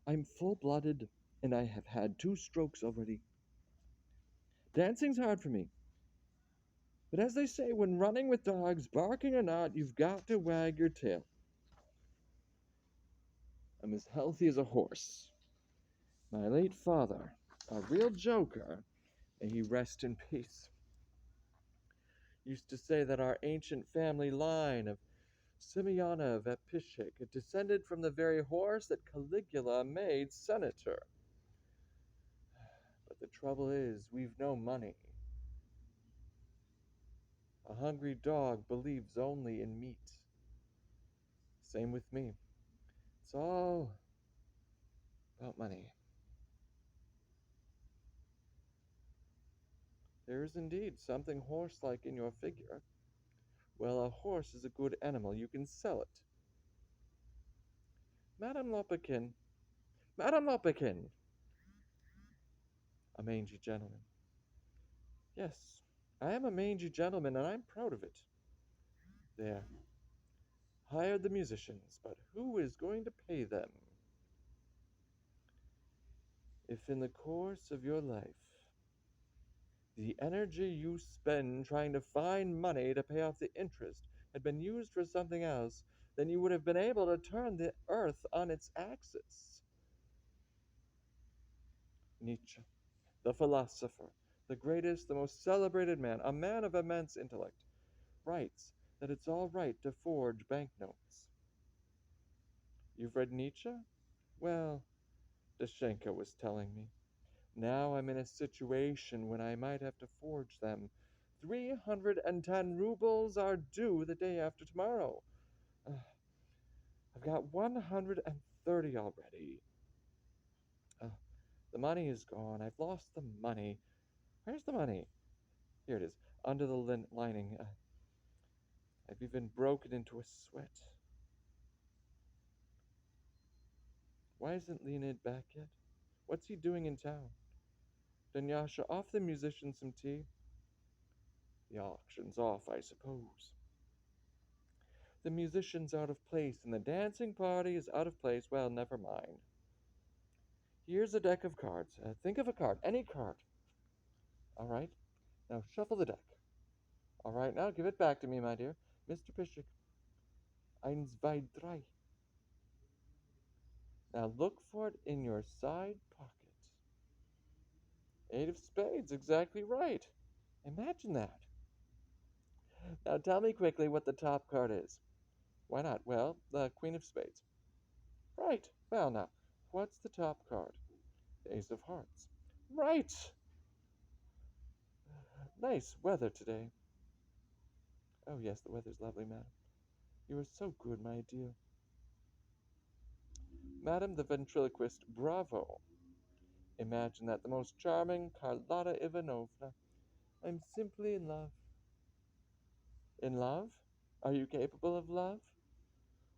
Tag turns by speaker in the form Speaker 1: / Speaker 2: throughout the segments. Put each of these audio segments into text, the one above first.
Speaker 1: I'm full-blooded, and I have had 2 strokes already. Dancing's hard for me, but as they say, when running with dogs, barking or not, you've got to wag your tail. I'm as healthy as a horse. My late father, a real joker, may he rest in peace, used to say that our ancient family line of Simeonov Epishik had descended from the very horse that Caligula made senator. But the trouble is, we've no money. A hungry dog believes only in meat. Same with me. It's all about money. There is indeed something horse-like in your figure. Well, a horse is a good animal. You can sell it. Madame Lopakin. Madame Lopakin! A mangy gentleman. Yes, I am a mangy gentleman, and I'm proud of it. There. Hired the musicians, but who is going to pay them? If in the course of your life, the energy you spend trying to find money to pay off the interest had been used for something else, then you would have been able to turn the earth on its axis. Nietzsche, the philosopher, the greatest, the most celebrated man, a man of immense intellect, writes that it's all right to forge banknotes. You've read Nietzsche? Well, Dashenka was telling me. Now I'm in a situation when I might have to forge them. 310 rubles are due the day after tomorrow. I've got 130 already. Uh, the money is gone. I've lost the money. Where's the money? Here it is, under the lining. I've even broken into a sweat. Why isn't Leonid back yet? What's he doing in town? Dunyasha, off the musicians some tea? The auction's off, I suppose. The musician's out of place, and the dancing party is out of place. Well, never mind. Here's a deck of cards. Think of a card, any card. All right. Now shuffle the deck. All right, now give it back to me, my dear. Mr. Pishik. Eins, zwei, drei. Now look for it in your side pocket. 8 of spades, exactly right. Imagine that. Now tell me quickly what the top card is. Why not? Well, the Queen of Spades. Right. Well, now, what's the top card? The Ace of Hearts. Right. Nice weather today. Oh, yes, the weather's lovely, madam. You are so good, my dear. Madam the ventriloquist, bravo. Imagine that, the most charming Carlotta Ivanovna. I'm simply in love. In love? Are you capable of love?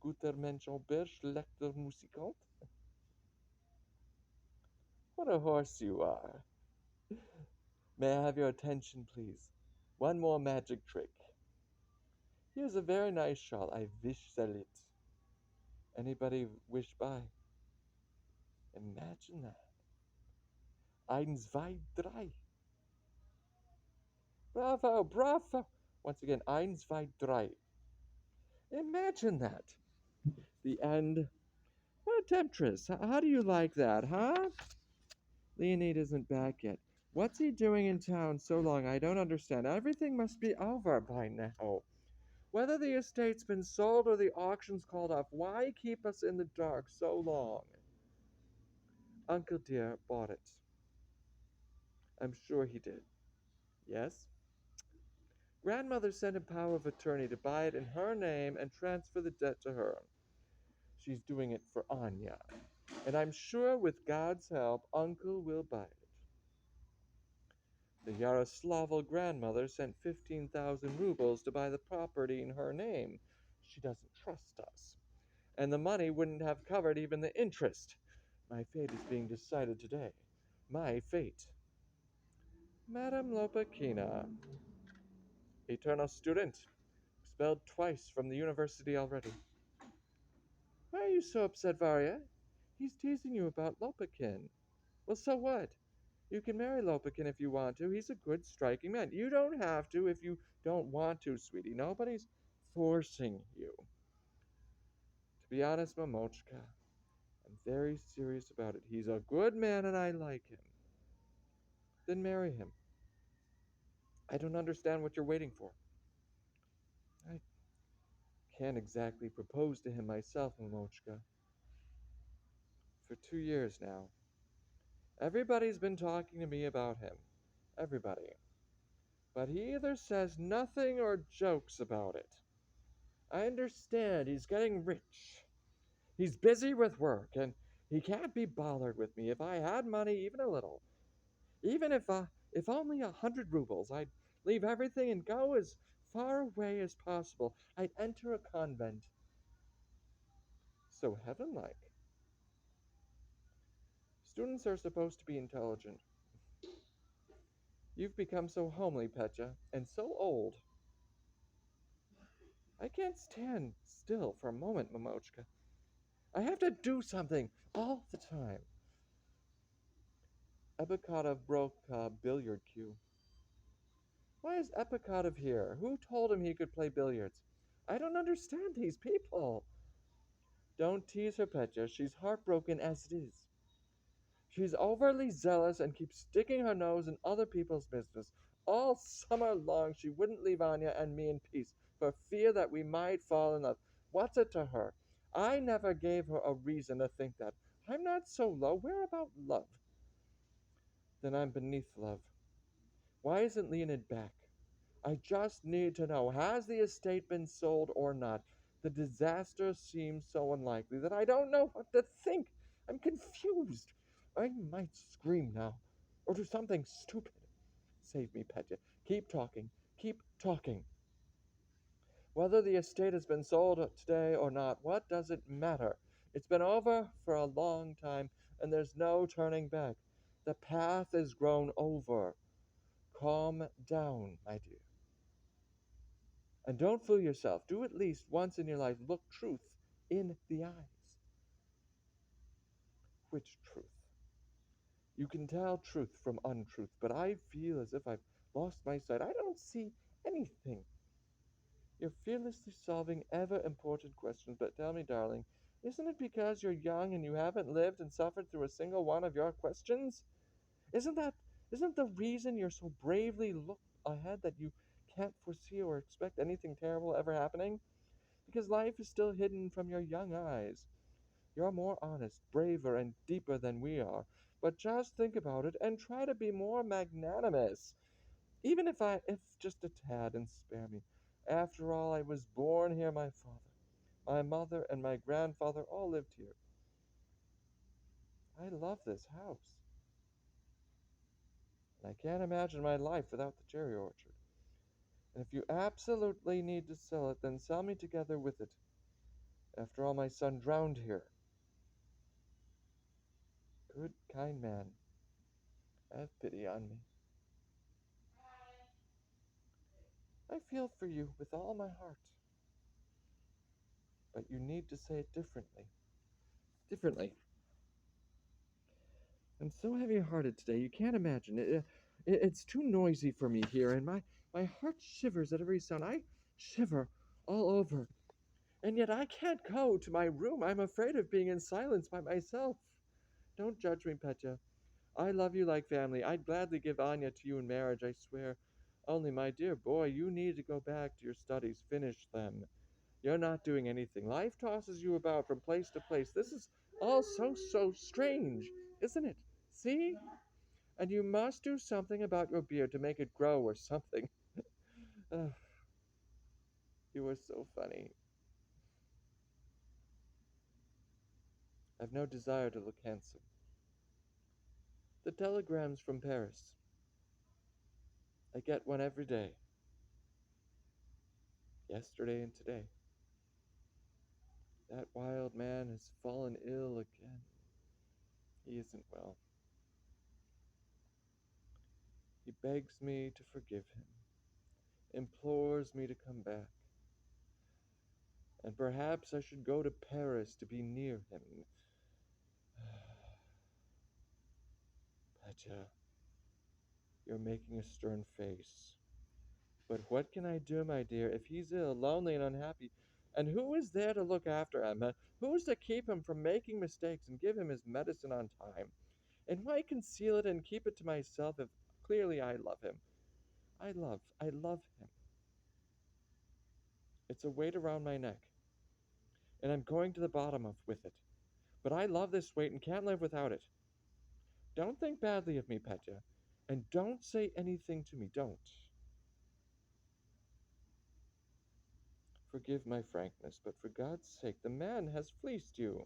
Speaker 1: Guter Mensch, Aubert, schlechter Musikant? What a horse you are. May I have your attention, please? One more magic trick. Here's a very nice shawl. I wish sell it. Anybody wish buy? Imagine that. Eins, zwei, drei. Bravo, bravo. Once again, eins, zwei, drei. Imagine that. The end. What a temptress. How do you like that, huh? Leonid isn't back yet. What's he doing in town so long? I don't understand. Everything must be over by now. Whether the estate's been sold or the auction's called off, why keep us in the dark so long? Uncle dear bought it. I'm sure he did. Yes? Grandmother sent him power of attorney to buy it in her name and transfer the debt to her. She's doing it for Anya. And I'm sure with God's help, Uncle will buy it. The Yaroslavl grandmother sent 15,000 rubles to buy the property in her name. She doesn't trust us. And the money wouldn't have covered even the interest. My fate is being decided today. My fate. Madame Lopakina, eternal student, expelled twice from the university already. Why are you so upset, Varya? He's teasing you about Lopakin. Well, so what? You can marry Lopakin if you want to. He's a good, striking man. You don't have to if you don't want to, sweetie. Nobody's forcing you. To be honest, Mamochka, I'm very serious about it. He's a good man and I like him. Then marry him. I don't understand what you're waiting for. I can't exactly propose to him myself, Mamochka. For 2 years now. Everybody's been talking to me about him. Everybody. But he either says nothing or jokes about it. I understand he's getting rich. He's busy with work, and he can't be bothered with me. If I had money, even a little, even if only 100 rubles, I'd leave everything and go as far away as possible. I'd enter a convent. So heaven-like. Students are supposed to be intelligent. You've become so homely, Petya, and so old. I can't stand still for a moment, Mamochka. I have to do something all the time. Epikotov broke a billiard cue. Why is Epikotov here? Who told him he could play billiards? I don't understand these people. Don't tease her, Petya. She's heartbroken as it is. She's overly zealous and keeps sticking her nose in other people's business. All summer long, she wouldn't leave Anya and me in peace for fear that we might fall in love. What's it to her? I never gave her a reason to think that. I'm not so low. Where about love? Then I'm beneath love. Why isn't Leonid back? I just need to know, has the estate been sold or not? The disaster seems so unlikely that I don't know what to think. I'm confused. I might scream now, or do something stupid. Save me, Petya. Keep talking. Keep talking. Whether the estate has been sold today or not, what does it matter? It's been over for a long time, and there's no turning back. The path is grown over. Calm down, my dear. And don't fool yourself. Do at least once in your life look truth in the eyes. Which truth? You can tell truth from untruth, but I feel as if I've lost my sight. I don't see anything. You're fearlessly solving ever important questions, but tell me, darling, isn't it because you're young and you haven't lived and suffered through a single one of your questions? Isn't that isn't the reason you're so bravely look ahead that you can't foresee or expect anything terrible ever happening? Because life is still hidden from your young eyes. You're more honest, braver, and deeper than we are. But just think about it and try to be more magnanimous. Even if just a tad, and spare me. After all, I was born here, my father, my mother, and my grandfather all lived here. I love this house. And I can't imagine my life without the cherry orchard. And if you absolutely need to sell it, then sell me together with it. After all, my son drowned here. Good, kind man, have pity on me. I feel for you with all my heart. But you need to say it differently. Differently. I'm so heavy-hearted today, you can't imagine. It's too noisy for me here, and my heart shivers at every sound. I shiver all over. And yet I can't go to my room. I'm afraid of being in silence by myself. Don't judge me, Petya. I love you like family. I'd gladly give Anya to you in marriage, I swear. Only, my dear boy, you need to go back to your studies. Finish them. You're not doing anything. Life tosses you about from place to place. This is all so strange, isn't it? See? And you must do something about your beard to make it grow or something. Ugh, you are so funny. I've no desire to look handsome. The telegrams from Paris. I get one every day. Yesterday and today. That wild man has fallen ill again. He isn't well. He begs me to forgive him, implores me to come back. And perhaps I should go to Paris to be near him. Petya, you're making a stern face. But what can I do, my dear, if he's ill, lonely, and unhappy? And who is there to look after him? Who's to keep him from making mistakes and give him his medicine on time? And why conceal it and keep it to myself if clearly I love him? I love him. It's a weight around my neck, and I'm going to the bottom of with it. But I love this weight and can't live without it. Don't think badly of me, Petya, and don't say anything to me. Don't. Forgive my frankness, but for God's sake, the man has fleeced you.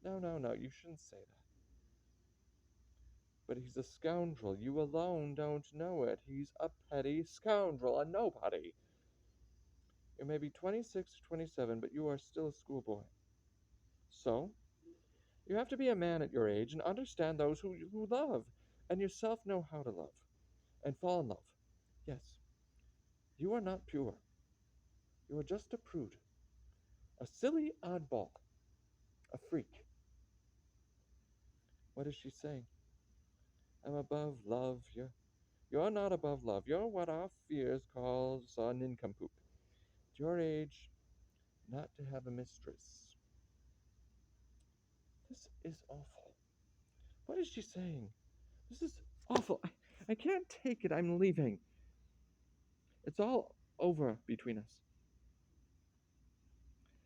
Speaker 1: No, no, no, you shouldn't say that. But he's a scoundrel. You alone don't know it. He's a petty scoundrel, a nobody. You may be 26 or 27, but you are still a schoolboy. So, you have to be a man at your age and understand those who love, and yourself know how to love, and fall in love. Yes, you are not pure. You are just a prude, a silly oddball, a freak. What is she saying? I'm above love. You're not above love. You're what our fears call a nincompoop. At your age, not to have a mistress. This is awful. What is she saying? This is awful. I can't take it. I'm leaving. It's all over between us.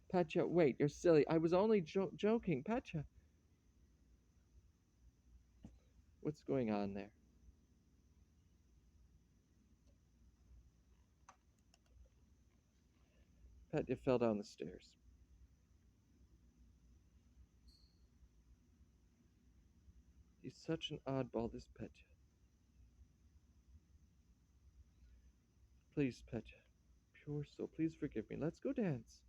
Speaker 1: Petya, wait, you're silly. I was only joking. Petya. What's going on there? Petya fell down the stairs. He's such an oddball, this Petya. Please, Petya. Pure soul, please forgive me. Let's go dance.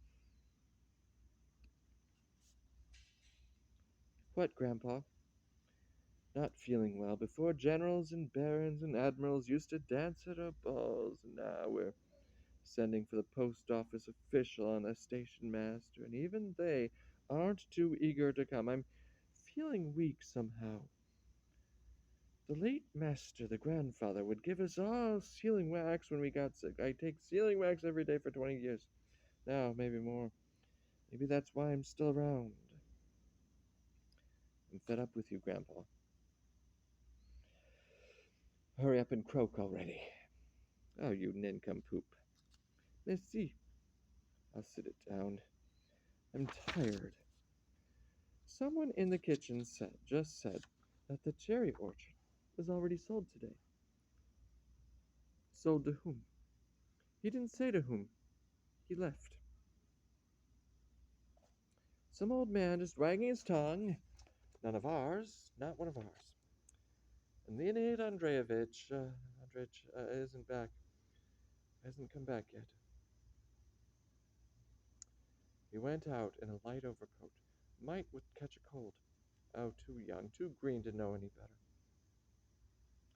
Speaker 1: What, Grandpa? Not feeling well. Before generals and barons and admirals used to dance at our balls, and now we're sending for the post office official and a station master, and even they aren't too eager to come. I'm feeling weak somehow. The late master, the grandfather, would give us all sealing wax when we got sick. I take sealing wax every day for 20 years. Now, maybe more. Maybe that's why I'm still around. I'm fed up with you, Grandpa. Hurry up and croak already. Oh, you nincompoop. Merci. I'll sit it down. I'm tired. Someone in the kitchen just said that the cherry orchard was already sold today. Sold to whom? He didn't say to whom. He left. Some old man just wagging his tongue. None of ours. Not one of ours. And Leonid Andreevich isn't back. Hasn't come back yet. He went out in a light overcoat. Might would catch a cold. Oh, too young, too green to know any better.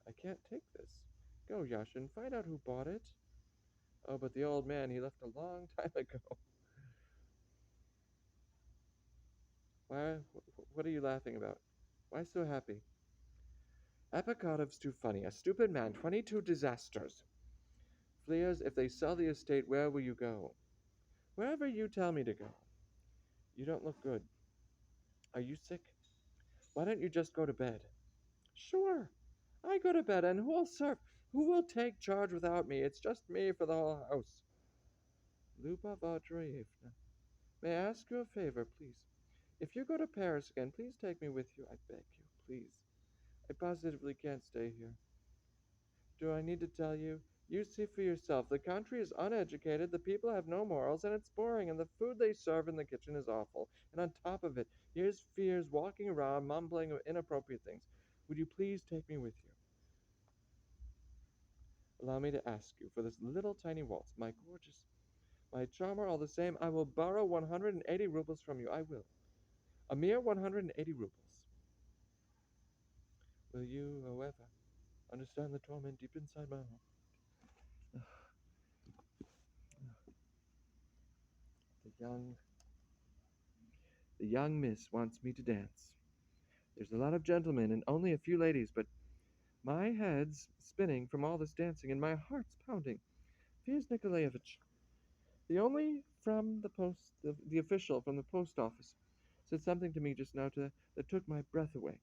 Speaker 1: I can't take this. Go, Yashin, find out who bought it. Oh, but the old man, he left a long time ago. Why? What are you laughing about? Why so happy? Apokatov's too funny. A stupid man. 22 disasters. Fleas, if they sell the estate, where will you go? Wherever you tell me to go. You don't look good. Are you sick? Why don't you just go to bed? Sure. I go to bed, and who'll serve? Who will take charge without me? It's just me for the whole house. Lyubov Andreevna, may I ask you a favor, please? If you go to Paris again, please take me with you. I beg you, please. I positively can't stay here. Do I need to tell you? You see for yourself. The country is uneducated, the people have no morals, and it's boring, and the food they serve in the kitchen is awful. And on top of it, here's fears walking around mumbling inappropriate things. Would you please take me with you? Allow me to ask you for this little tiny waltz, my gorgeous, my charmer, all the same, I will borrow 180 rubles from you. I will. A mere 180 rubles. Will you, however, understand the torment deep inside my heart? The young miss wants me to dance. There's a lot of gentlemen and only a few ladies, but My head's spinning from all this dancing, and my heart's pounding. Fyodor Nikolaevich, the only from the official from the post office, said something to me just now that took my breath away.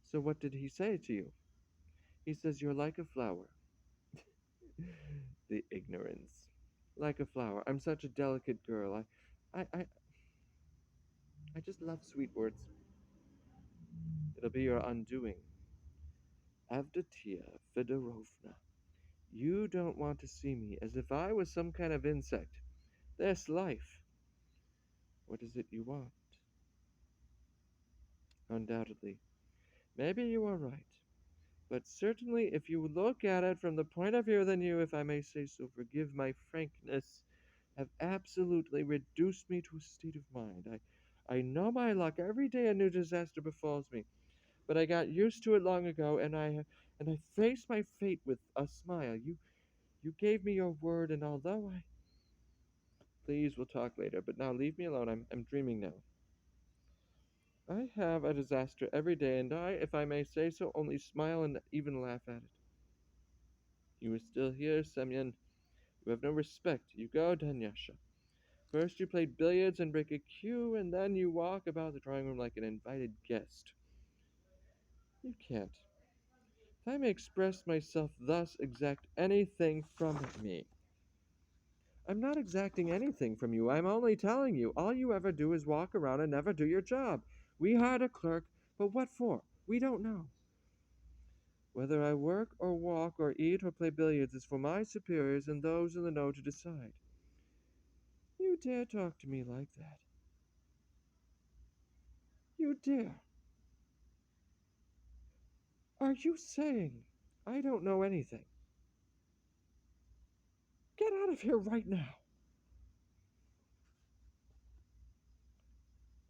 Speaker 1: So what did he say to you? He says you're like a flower. The ignorance. Like a flower. I'm such a delicate girl. I, I, I just love sweet words. It'll be your undoing. Avdatia Fedorovna, you don't want to see me as if I was some kind of insect. That's life. What is it you want? Undoubtedly. Maybe you are right. But certainly, if you look at it from the point of view that you, if I may say so, forgive my frankness, have absolutely reduced me to a state of mind. I know my luck. Every day a new disaster befalls me. But I got used to it long ago, and I face my fate with a smile. You gave me your word, and although I please we'll talk later, but now leave me alone. I'm dreaming now. I have a disaster every day, and I, if I may say so, only smile and even laugh at it. You are still here, Semyon. You have no respect. You go, Dunyasha. First you play billiards and break a cue, and then you walk about the drawing room like an invited guest. You can't. If I may express myself thus, exact anything from me. I'm not exacting anything from you. I'm only telling you. All you ever do is walk around and never do your job. We hired a clerk, but what for? We don't know. Whether I work or walk or eat or play billiards is for my superiors and those in the know to decide. You dare talk to me like that? You dare? Are you saying I don't know anything? Get out of here right now.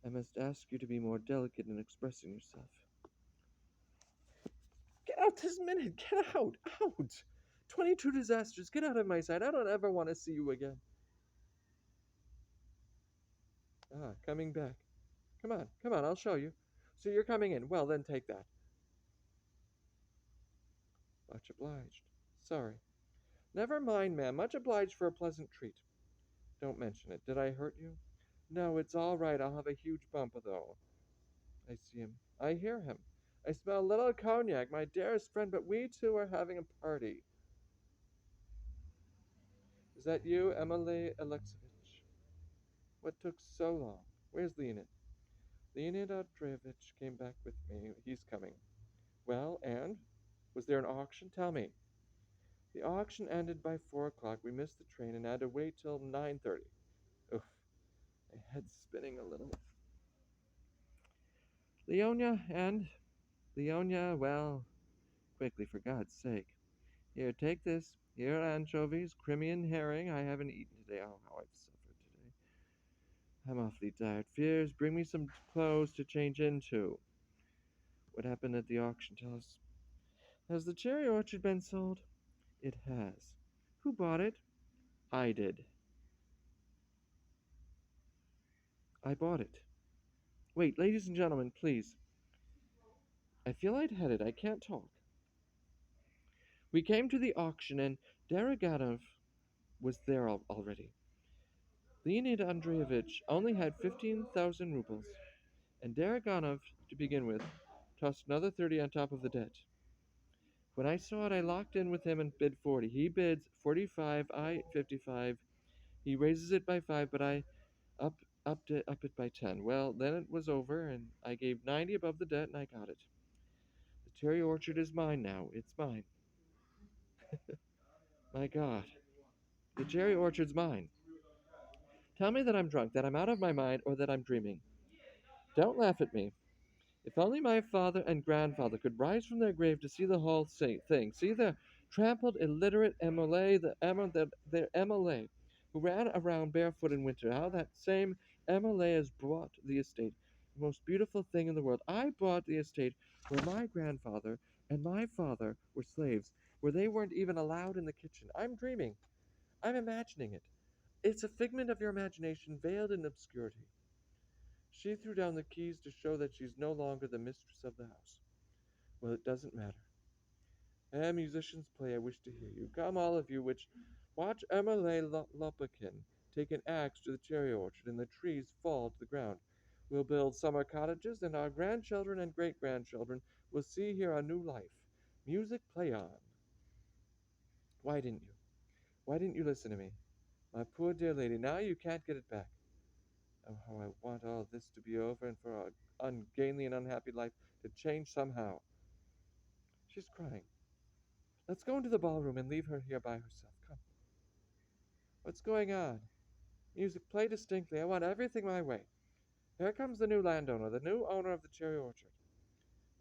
Speaker 1: I must ask you to be more delicate in expressing yourself. Get out this minute. Get out. Out. 22 disasters. Get out of my sight. I don't ever want to see you again. Ah, coming back. Come on. Come on. I'll show you. So you're coming in. Well, then take that. Much obliged. Sorry. Never mind, ma'am. Much obliged for a pleasant treat. Don't mention it. Did I hurt you? No, it's all right. I'll have a huge bump, though. I see him. I hear him. I smell a little cognac, my dearest friend, but we two are having a party. Is that you, Emily Alexeyevich? What took so long? Where's Leonid? Leonid Andreevich came back with me. He's coming. Well, and? Was there an auction? Tell me. The auction ended by 4 o'clock. We missed the train and had to wait till 9:30. Oof, my head's spinning a little. Leonia and? Leonia, well, quickly, for God's sake. Here, take this. Here are anchovies, Crimean herring. I haven't eaten today. Oh, how I've suffered today. I'm awfully tired. Fears, bring me some clothes to change into. What happened at the auction? Tell us. Has the cherry orchard been sold? It has. Who bought it? I did. I bought it. Wait, ladies and gentlemen, please. I feel lightheaded. I can't talk. We came to the auction, and Daraganov was there already. Leonid Andreevich only had 15,000 rubles, and Daraganov, to begin with, tossed another 30 on top of the debt. When I saw it, I locked in with him and bid 40. He bids 45, I 55. He raises it by 5, but I up up it by 10. Well, then it was over, and I gave 90 above the debt, and I got it. The cherry orchard is mine now. It's mine. My God, the cherry orchard's mine. Tell me that I'm drunk, that I'm out of my mind, or that I'm dreaming. Don't laugh at me. If only my father and grandfather could rise from their grave to see the whole thing, see the trampled, illiterate MLA, their MLA, who ran around barefoot in winter, how that same MLA has bought the estate, the most beautiful thing in the world. I bought the estate where my grandfather and my father were slaves, where they weren't even allowed in the kitchen. I'm dreaming. I'm imagining it. It's a figment of your imagination veiled in obscurity. She threw down the keys to show that she's no longer the mistress of the house. Well, it doesn't matter. Musicians play, I wish to hear you. Come, all of you, which watch Emily Lopakin take an axe to the cherry orchard, and the trees fall to the ground. We'll build summer cottages, and our grandchildren and great grandchildren will see here a new life. Music, play on. Why didn't you? Why didn't you listen to me? My poor dear lady, now you can't get it back. Oh, how I want all this to be over and for our ungainly and unhappy life to change somehow. She's crying. Let's go into the ballroom and leave her here by herself. Come. What's going on? Music, play distinctly. I want everything my way. Here comes the new landowner, the new owner of the cherry orchard.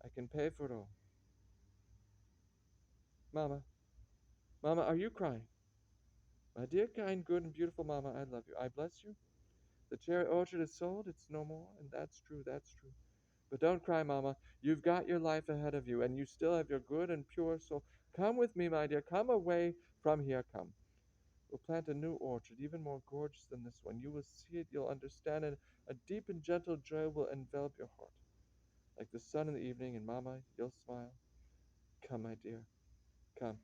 Speaker 1: I can pay for it all. Mama, Mama, are you crying? My dear, kind, good, and beautiful Mama, I love you. I bless you. The cherry orchard is sold. It's no more, and that's true. That's true. But don't cry, Mama. You've got your life ahead of you, and you still have your good and pure soul. Come with me, my dear. Come away from here. Come. We'll plant a new orchard, even more gorgeous than this one. You will see it, you'll understand it. A deep and gentle joy will envelop your heart, like the sun in the evening, and Mama, you'll smile. Come, my dear, come.